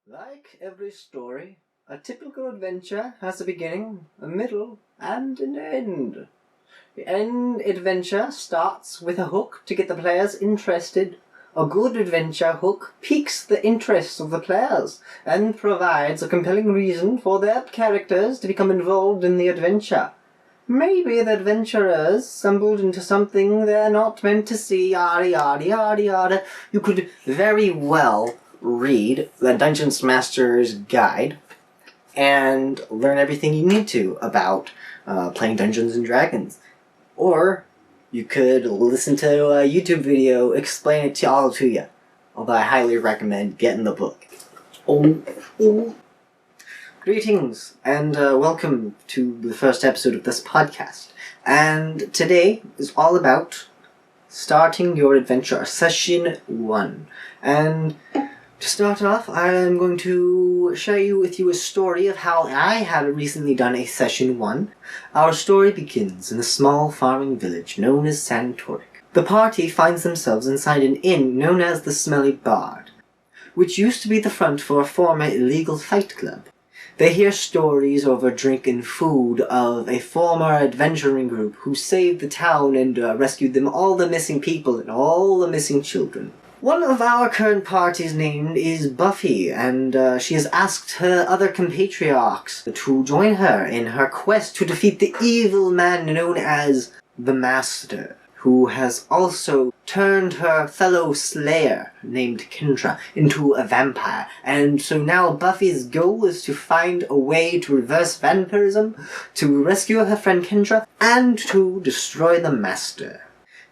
Like every story, a typical adventure has a beginning, a middle, and an end. The end adventure starts with a hook to get the players interested. A good adventure hook piques the interest of the players and provides a compelling reason for their characters to become involved in the adventure. Maybe the adventurers stumbled into something they're not meant to see, yada yada yada yada. You could very well read the Dungeons Master's Guide and learn everything you need to about playing Dungeons and Dragons. Or you could listen to a YouTube video explain it all to you. Although I highly recommend getting the book. Greetings and welcome to the first episode of this podcast. And today is all about starting your adventure, Session 1. And to start off, I am going to share with you a story of how I had recently done a Session 1. Our story begins in a small farming village known as Santoric. The party finds themselves inside an inn known as the Smelly Bard, which used to be the front for a former illegal fight club. They hear stories over drink and food of a former adventuring group who saved the town and rescued them all the missing people and all the missing children. One of our current party's name is Buffy, and she has asked her other compatriots to join her in her quest to defeat the evil man known as the Master, who has also turned her fellow slayer, named Kendra, into a vampire. And so now Buffy's goal is to find a way to reverse vampirism, to rescue her friend Kendra, and to destroy the Master.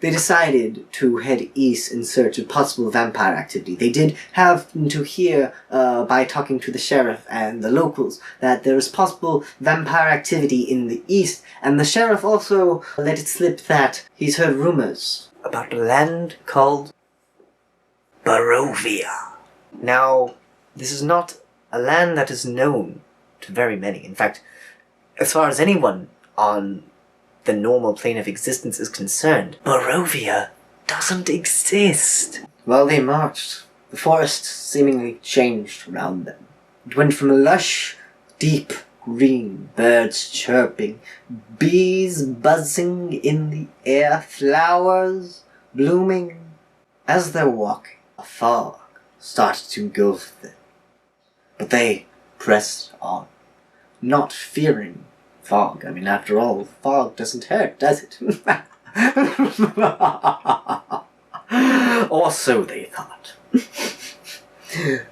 They decided to head east in search of possible vampire activity. They did have to hear, by talking to the sheriff and the locals, that there is possible vampire activity in the east, and the sheriff also let it slip that he's heard rumors about a land called Barovia. Now, this is not a land that is known to very many. In fact, as far as anyone on the normal plane of existence is concerned, Barovia doesn't exist. While they marched, the forest seemingly changed around them. It went from lush, deep green, birds chirping, bees buzzing in the air, flowers blooming. As they're walking, a fog started to engulf them. But they pressed on, not fearing fog. I mean, after all, fog doesn't hurt, does it? Or so they thought.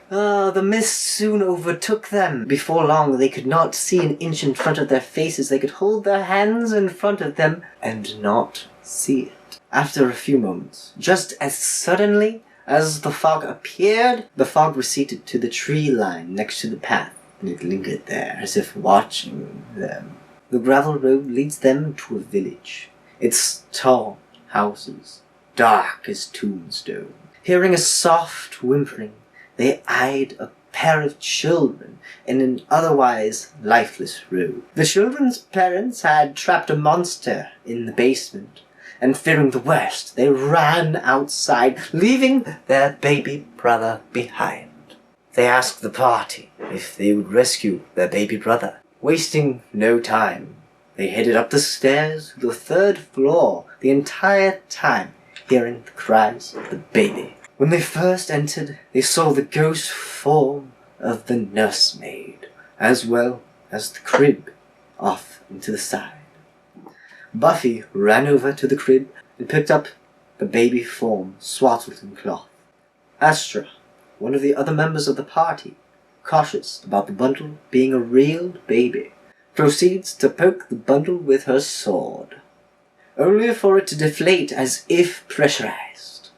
The mist soon overtook them. Before long, they could not see an inch in front of their faces. They could hold their hands in front of them and not see it. After a few moments, just as suddenly as the fog appeared, the fog receded to the tree line next to the path, and it lingered there as if watching them. The gravel road leads them to a village. Its tall houses, dark as tombstone. Hearing a soft whimpering, they eyed a pair of children in an otherwise lifeless road. The children's parents had trapped a monster in the basement, and fearing the worst, they ran outside, leaving their baby brother behind. They asked the party if they would rescue their baby brother. Wasting no time, they headed up the stairs to the third floor, the entire time hearing the cries of the baby. When they first entered, they saw the ghost form of the nursemaid, as well as the crib off into the side. Buffy ran over to the crib and picked up the baby form swaddled in cloth. Astra, one of the other members of the party, cautious about the bundle being a real baby, proceeds to poke the bundle with her sword, only for it to deflate as if pressurized.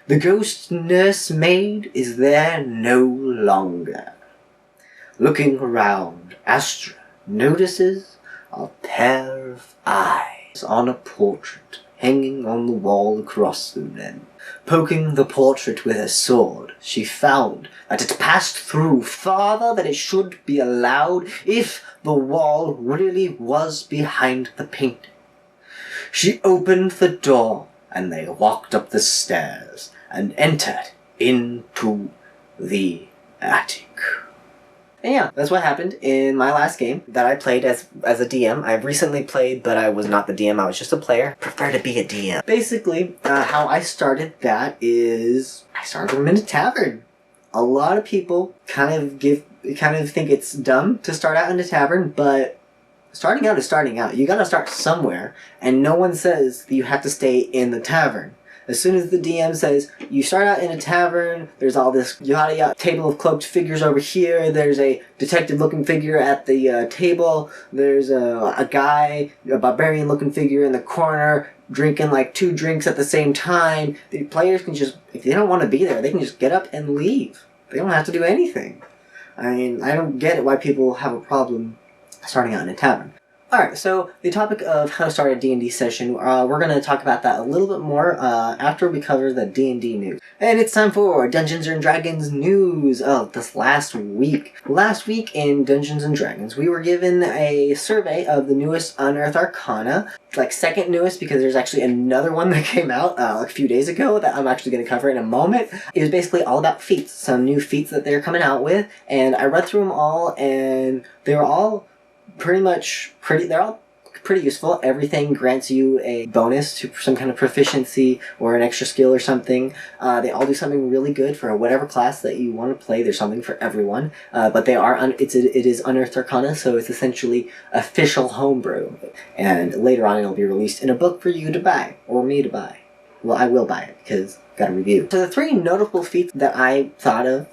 The ghost nursemaid is there no longer. Looking around, Astra notices a pair of eyes on a portrait hanging on the wall across from them. Poking the portrait with her sword, she found that it passed through farther than it should be allowed if the wall really was behind the painting. She opened the door, and they walked up the stairs and entered into the attic. And yeah, that's what happened in my last game that I played as a DM. I've recently played, but I was not the DM. I was just a player. Prefer to be a DM. Basically, how I started that is I started them in a tavern. A lot of people kind of think it's dumb to start out in a tavern, but starting out is starting out. You gotta start somewhere, and no one says that you have to stay in the tavern. As soon as the DM says, you start out in a tavern, there's all this yada table of cloaked figures over here, there's a detective-looking figure at the table, there's a guy, a barbarian-looking figure in the corner, drinking like 2 drinks at the same time. The players can just, if they don't want to be there, they can just get up and leave. They don't have to do anything. I mean, I don't get it why people have a problem starting out in a tavern. Alright, so the topic of how to start a D&D session, we're going to talk about that a little bit more after we cover the D&D news. And it's time for Dungeons & Dragons news of this last week. Last week in Dungeons & Dragons, we were given a survey of the newest Unearthed Arcana, like second newest because there's actually another one that came out like a few days ago that I'm actually going to cover in a moment. It was basically all about feats, some new feats that they're coming out with, and I read through them all, and they were all they're all pretty useful. Everything grants you a bonus to some kind of proficiency or an extra skill or something. They all do something really good for whatever class that you want to play. There's something for everyone. But they are it is Unearthed Arcana, so it's essentially official homebrew. And later on it'll be released in a book for you to buy, or me to buy. Well, I will buy it, because got a review. So the 3 notable feats that I thought of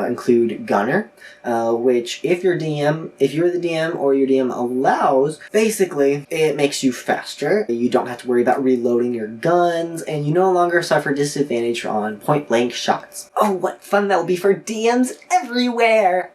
include Gunner, which if you're the DM or your DM allows, basically it makes you faster. You don't have to worry about reloading your guns, and you no longer suffer disadvantage on point-blank shots. Oh, what fun that will be for DMs everywhere!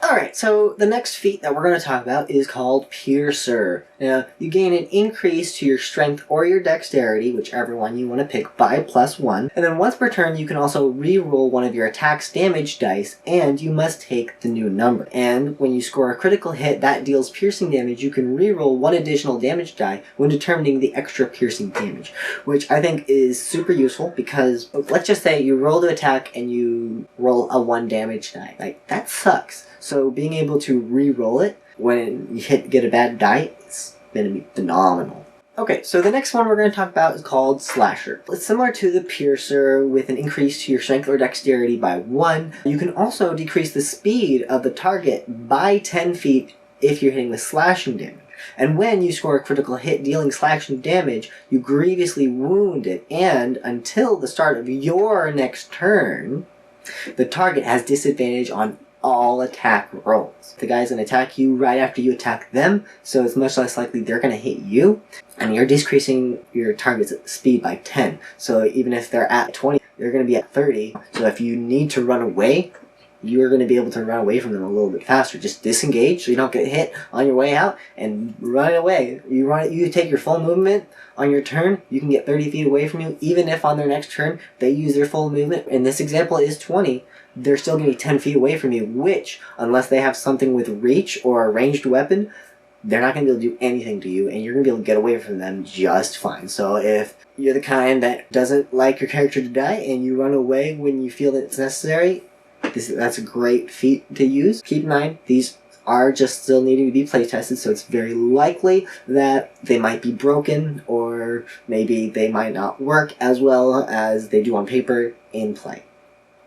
Alright, so the next feat that we're going to talk about is called Piercer. Now, you gain an increase to your strength or your dexterity, whichever one you want to pick, by +1. And then once per turn, you can also re-roll one of your attack's damage dice, and you must take the new number. And when you score a critical hit that deals piercing damage, you can re-roll 1 additional damage die when determining the extra piercing damage, which I think is super useful because, let's just say you roll to attack and you roll a 1 damage die. Like, that sucks. So being able to re-roll it when you get a bad die is going to be phenomenal. Okay, so the next one we're going to talk about is called Slasher. It's similar to the Piercer with an increase to your strength or dexterity by 1. You can also decrease the speed of the target by 10 feet if you're hitting with slashing damage. And when you score a critical hit dealing slashing damage, you grievously wound it, and until the start of your next turn, the target has disadvantage on all attack rolls. The guy's going to attack you right after you attack them, so it's much less likely they're going to hit you, and you're decreasing your target's speed by 10. So even if they're at 20, they're going to be at 30. So if you need to run away, you're going to be able to run away from them a little bit faster. Just disengage so you don't get hit on your way out and run away. You take your full movement on your turn, you can get 30 feet away from you, even if on their next turn they use their full movement. In this example is 20. They're still going to be 10 feet away from you, which, unless they have something with reach or a ranged weapon, they're not going to be able to do anything to you, and you're going to be able to get away from them just fine. So if you're the kind that doesn't like your character to die, and you run away when you feel that it's necessary, that's a great feat to use. Keep in mind, these are just still needing to be play tested, so it's very likely that they might be broken, or maybe they might not work as well as they do on paper in play.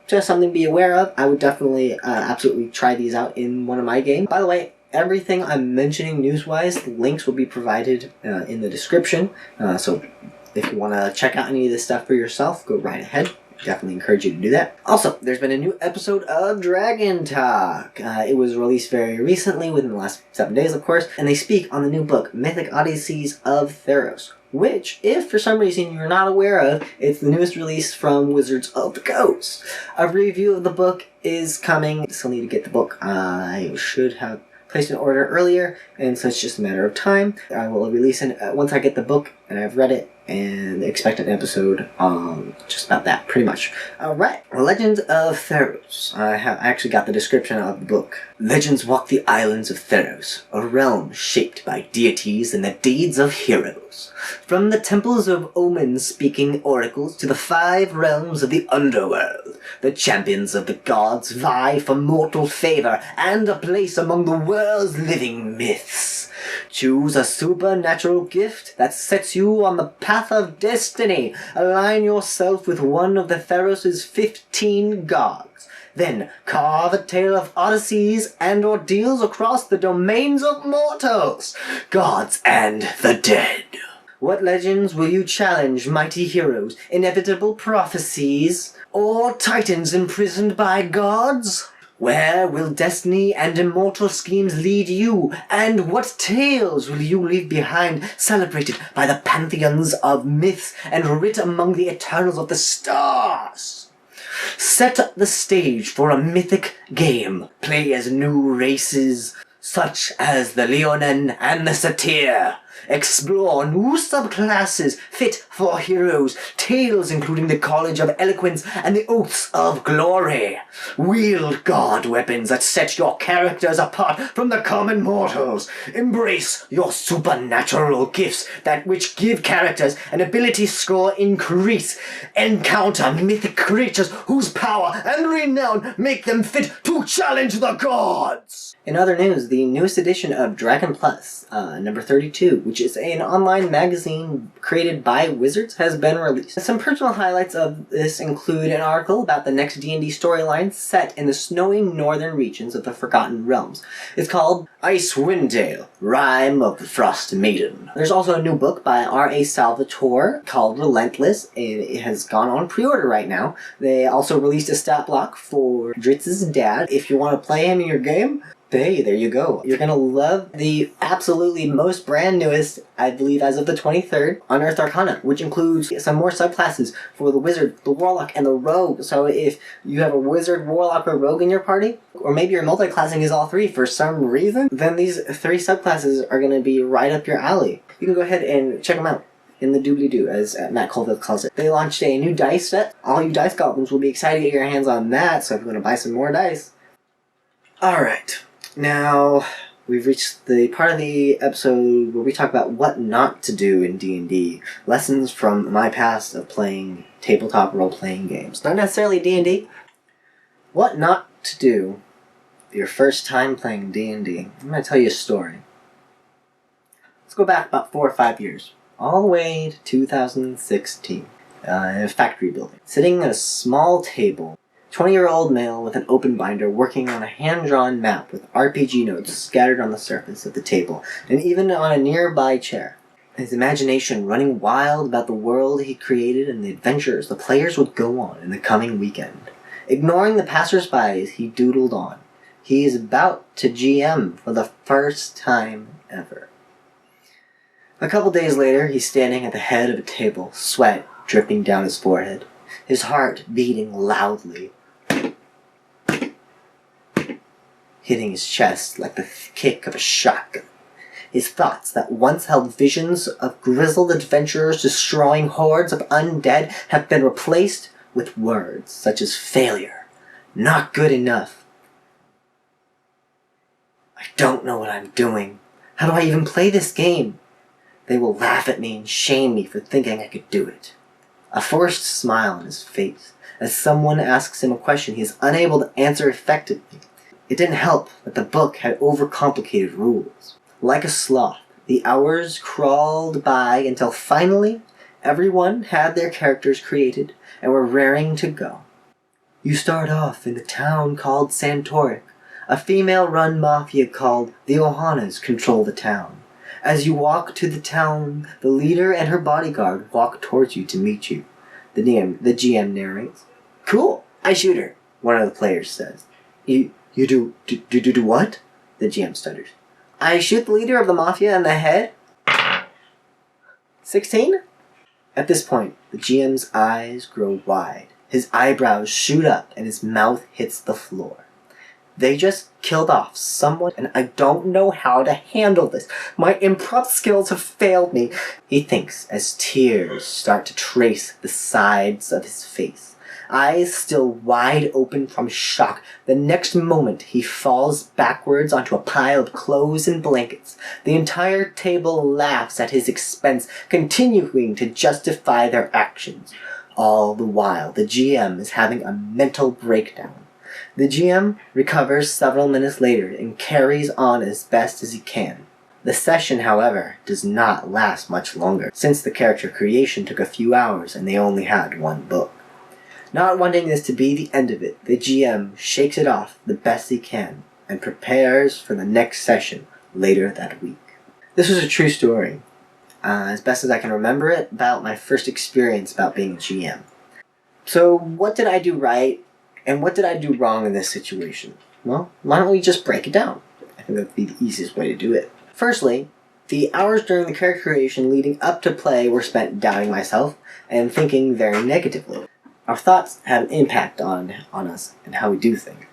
Just something to be aware of. I would definitely absolutely try these out in one of my games. By the way, everything I'm mentioning news-wise, links will be provided in the description. So if you want to check out any of this stuff for yourself, go right ahead. Definitely encourage you to do that. Also, there's been a new episode of Dragon Talk. It was released very recently, within the last 7 days, of course, and they speak on the new book, Mythic Odysseys of Theros, which, if for some reason you're not aware of, it's the newest release from Wizards of the Coast. A review of the book is coming. Still need to get the book. I should have placed an order earlier, and so it's just a matter of time. I will release it once I get the book and I've read it. and expect an episode just about that, pretty much. Alright, Legends of Theros. I actually got the description of the book. Legends walk the islands of Theros, a realm shaped by deities and the deeds of heroes. From the temples of omen-speaking oracles to the 5 realms of the underworld, the champions of the gods vie for mortal favor and a place among the world's living myths. Choose a supernatural gift that sets you on the path of destiny. Align yourself with one of the Theros' 15 gods. Then carve a tale of odysseys and ordeals across the domains of mortals, gods and the dead. What legends will you challenge, mighty heroes, inevitable prophecies, or titans imprisoned by gods? Where will destiny and immortal schemes lead you, and what tales will you leave behind, celebrated by the pantheons of myths and writ among the eternals of the stars? Set the stage for a mythic game. Play as new races, such as the Leonin and the Satyr. Explore new subclasses fit for heroes, tales including the College of Eloquence and the Oaths of Glory. Wield god weapons that set your characters apart from the common mortals. Embrace your supernatural gifts that which give characters an ability score increase. Encounter mythic creatures whose power and renown make them fit to challenge the gods. In other news, the newest edition of Dragon Plus, number 32, which is an online magazine created by Wizards, has been released. Some personal highlights of this include an article about the next D&D storyline set in the snowy northern regions of the Forgotten Realms. It's called Icewind Dale, Rime of the Frost Maiden. There's also a new book by R.A. Salvatore called Relentless, and it has gone on pre-order right now. They also released a stat block for Dritz's dad. If you want to play him in your game, hey, there you go. You're gonna love the absolutely most brand newest, I believe as of the 23rd, Unearthed Arcana, which includes some more subclasses for the Wizard, the Warlock, and the Rogue. So if you have a Wizard, Warlock, or Rogue in your party, or maybe your multi-classing is all 3 for some reason, then these 3 subclasses are gonna be right up your alley. You can go ahead and check them out in the doobly-doo, as Matt Colville calls it. They launched a new dice set. All you dice goblins will be excited to get your hands on that, so if you want to buy some more dice. Alright. Now, we've reached the part of the episode where we talk about what not to do in D&D. Lessons from my past of playing tabletop role-playing games. Not necessarily D&D. What not to do your first time playing D&D. I'm going to tell you a story. Let's go back about 4 or 5 years. All the way to 2016. In a factory building. Sitting at a small table. 20-year-old male with an open binder working on a hand-drawn map with RPG notes scattered on the surface of the table, and even on a nearby chair. His imagination running wild about the world he created and the adventures the players would go on in the coming weekend. Ignoring the passers-by, he doodled on. He is about to GM for the first time ever. A couple days later, he's standing at the head of a table, sweat dripping down his forehead, his heart beating loudly, hitting his chest like the kick of a shotgun. His thoughts that once held visions of grizzled adventurers destroying hordes of undead have been replaced with words such as failure, not good enough. I don't know what I'm doing. How do I even play this game? They will laugh at me and shame me for thinking I could do it. A forced smile on his face as someone asks him a question he is unable to answer effectively. It didn't help that the book had overcomplicated rules. Like a sloth, the hours crawled by until finally everyone had their characters created and were raring to go. You start off in a town called Santoric. A female-run mafia called the Ohanas control the town. As you walk to the town, the leader and her bodyguard walk towards you to meet you. The GM narrates. Cool, I shoot her, one of the players says. You do what? The GM stutters. I shoot the leader of the mafia in the head. 16? At this point, the GM's eyes grow wide. His eyebrows shoot up and his mouth hits the floor. They just killed off someone, and I don't know how to handle this. My improv skills have failed me. He thinks as tears start to trace the sides of his face. Eyes still wide open from shock. The next moment, he falls backwards onto a pile of clothes and blankets. The entire table laughs at his expense, continuing to justify their actions. All the while, the GM is having a mental breakdown. The GM recovers several minutes later and carries on as best as he can. The session, however, does not last much longer, since the character creation took a few hours and they only had one book. Not wanting this to be the end of it, the GM shakes it off the best he can and prepares for the next session later that week. This was a true story, as best as I can remember it, about my first experience about being a GM. So what did I do right? And what did I do wrong in this situation? Well, why don't we just break it down? I think that would be the easiest way to do it. Firstly, the hours during the character creation leading up to play were spent doubting myself and thinking very negatively. Our thoughts have an impact on us and how we do things.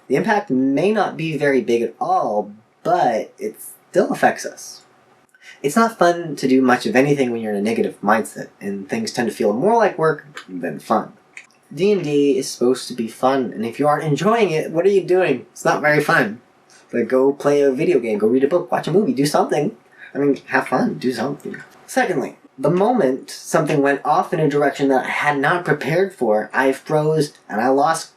The impact may not be very big at all, but it still affects us. It's not fun to do much of anything when you're in a negative mindset, and things tend to feel more like work than fun. D&D is supposed to be fun, and if you aren't enjoying it, what are you doing? It's not very fun. Like, go play a video game, go read a book, watch a movie, do something. I mean, have fun, do something. Secondly, the moment something went off in a direction that I had not prepared for, I froze and I lost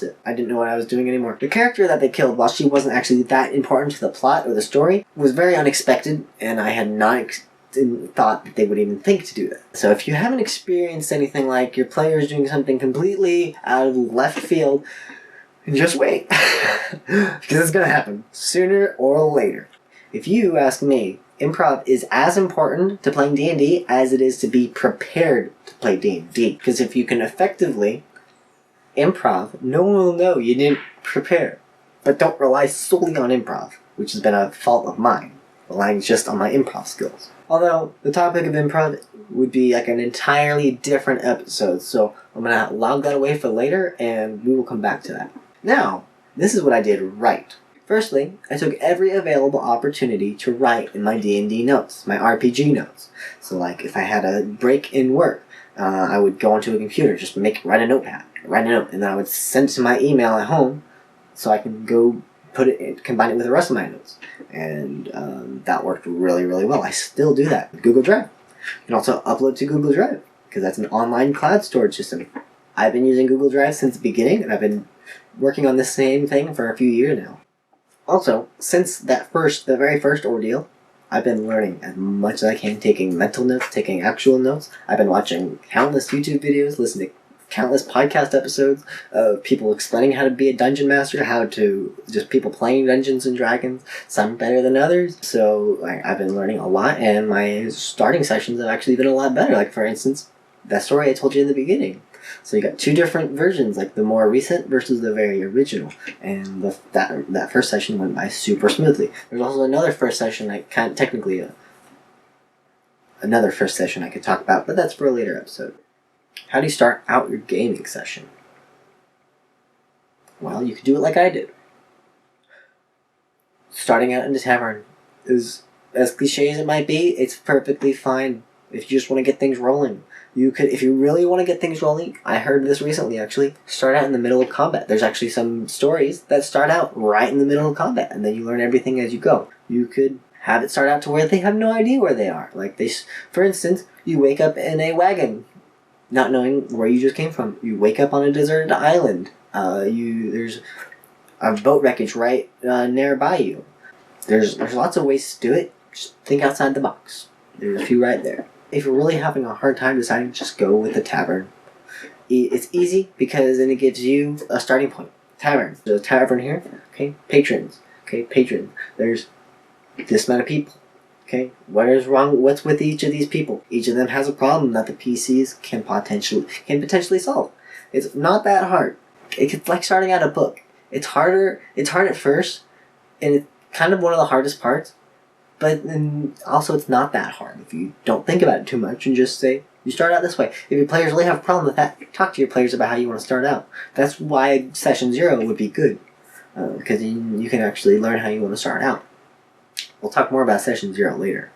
it. I didn't know what I was doing anymore. The character that they killed, while she wasn't actually that important to the plot or the story, was very unexpected, and I had not thought that they would even think to do that. So if you haven't experienced anything like your players doing something completely out of left field, just wait. Because it's going to happen sooner or later. If you ask me, improv is as important to playing D&D as it is to be prepared to play D&D. Because if you can effectively improv, no one will know you didn't prepare. But don't rely solely on improv, which has been a fault of mine, relying just on my improv skills. Although, the topic of improv would be like an entirely different episode, so I'm going to log that away for later, and we will come back to that. Now, this is what I did right. Firstly, I took every available opportunity to write in my D&D notes, my RPG notes. So like, if I had a break in work, I would go onto a computer, just write a notepad, and then I would send it to my email at home, so I can go combine it with the rest of my notes. And that worked really, really well. I still do that with Google Drive. You can also upload to Google Drive, because that's an online cloud storage system. I've been using Google Drive since the beginning, and I've been working on this same thing for a few years now. Also, since the very first ordeal, I've been learning as much as I can, taking mental notes, taking actual notes. I've been watching countless YouTube videos, listening to countless podcast episodes of people explaining how to be a dungeon master, just people playing Dungeons and Dragons, some better than others. So I've been learning a lot, and my starting sessions have actually been a lot better. Like, for instance, that story I told you in the beginning. So you got two different versions, like the more recent versus the very original, and that first session went by super smoothly. There's also another first session, another first session I could talk about, but that's for a later episode. How do you start out your gaming session? Well, you could do it like I did. Starting out in the tavern is, as cliche as it might be, it's perfectly fine if you just want to get things rolling. You could, if you really want to get things rolling, I heard this recently actually, start out in the middle of combat. There's actually some stories that start out right in the middle of combat, and then you learn everything as you go. You could have it start out to where they have no idea where they are. Like, for instance, you wake up in a wagon, not knowing where you just came from. You wake up on a deserted island. There's a boat wreckage right nearby you. There's lots of ways to do it. Just think outside the box. There's a few right there. If you're really having a hard time deciding, just go with the tavern. It's easy because then it gives you a starting point. Tavern. There's a tavern here. Okay, patrons. Okay, patron. There's this amount of people. Okay, what is wrong? What's with each of these people? Each of them has a problem that the PCs can potentially solve. It's not that hard. It's like starting out a book. It's hard at first, and it's kind of one of the hardest parts. But then also it's not that hard if you don't think about it too much and just say, you start out this way. If your players really have a problem with that, talk to your players about how you want to start out. That's why session 0 would be good. because you can actually learn how you want to start out. We'll talk more about Session 0 later.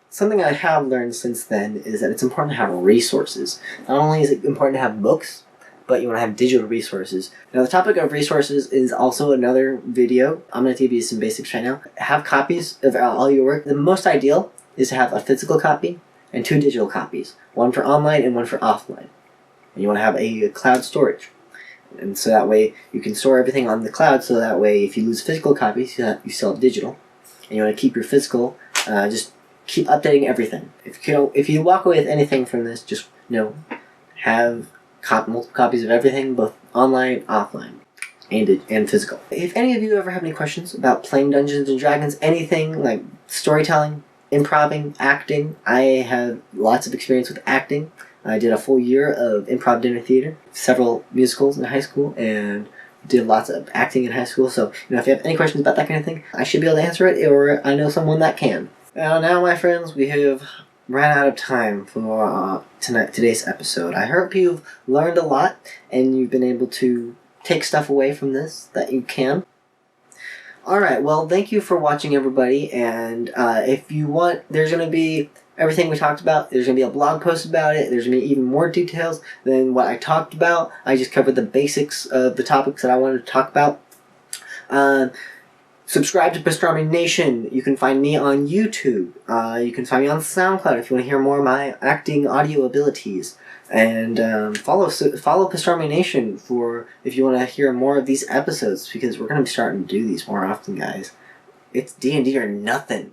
Something I have learned since then is that it's important to have resources. Not only is it important to have books, but you want to have digital resources. Now, the topic of resources is also another video. I'm going to give you some basics right now. Have copies of all your work. The most ideal is to have a physical copy and 2 digital copies, one for online and one for offline. And you want to have a cloud storage. And so that way you can store everything on the cloud, so that way if you lose physical copies, you still have digital. And you want to keep your physical, just keep updating everything. If you walk away with anything from this, just have multiple copies of everything, both online, offline, and physical. If any of you ever have any questions about playing Dungeons and Dragons, anything like storytelling, improvising, acting, I have lots of experience with acting. I did a full year of improv dinner theater, several musicals in high school, and did lots of acting in high school. So, if you have any questions about that kind of thing, I should be able to answer it, or I know someone that can. Now, my friends, we have ran out of time for today's episode. I hope you've learned a lot, and you've been able to take stuff away from this that you can. Alright, well, thank you for watching, everybody, and if you want, there's going to be everything we talked about. There's going to be a blog post about it. There's going to be even more details than what I talked about. I just covered the basics of the topics that I wanted to talk about. Subscribe to Pastrami Nation. You can find me on YouTube. You can find me on SoundCloud if you want to hear more of my acting audio abilities. And follow Pastrami Nation for if you want to hear more of these episodes, because we're going to be starting to do these more often, guys. It's D&D or nothing.